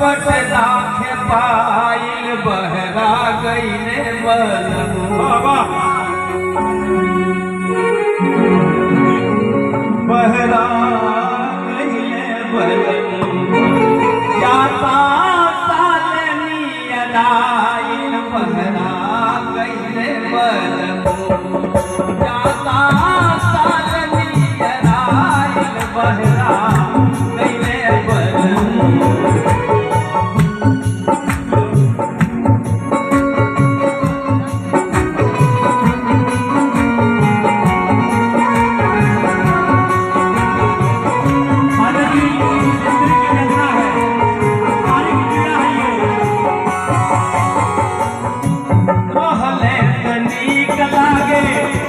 पट लाख पाइल बहरा गईले बलमु बहरा गईले बलमु जाता सालनी अलाइल बहरा गईले बलमु जाता सालनी अलाइल बहरा गईले बलमु जाता सालनी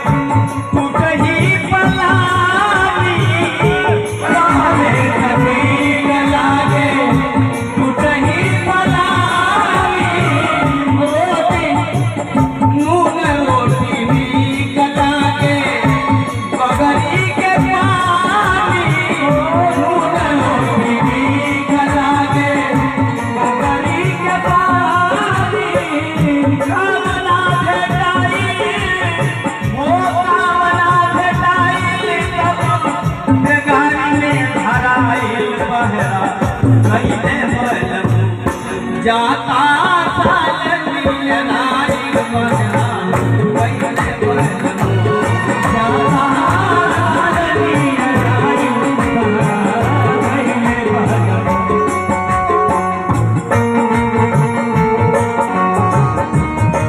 अलाइल बहरा गईले बलमु जाता सालनी अलाइल बहरा गईले बलमु भाई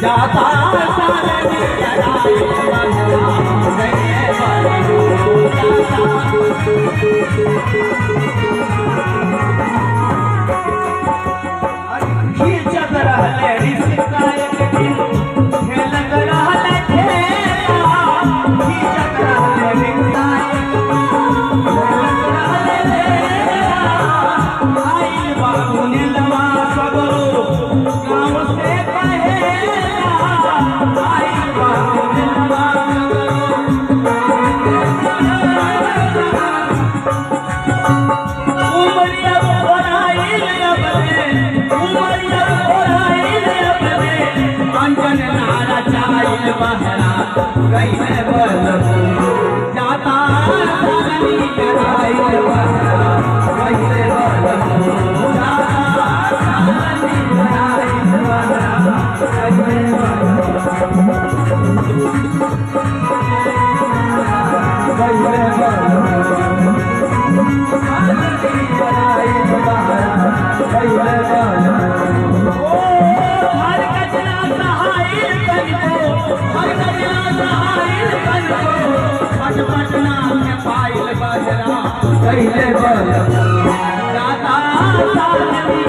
जाता सालनी राई बहरा गईले बलमो खींचत रहले रिश्ता एक दिन खेलत रहले खेला खींचत रहले रिश्ता एक दिन खेलत रहले खेला आइल बाबूने लवा सगरो गाँव से कहेला आइल बाबूने लवा उमरिया बोराइल अपने उमरिया बोराइल अपने अंजन नारा चाइल बहरा गईले बलमो जाता सालनी राई बहरा गईले बलमो जाता सालनी राई बहरा गईले बलमो गईले बलमो पटना में पाइल बजरा गईले बलमो जाता सालनी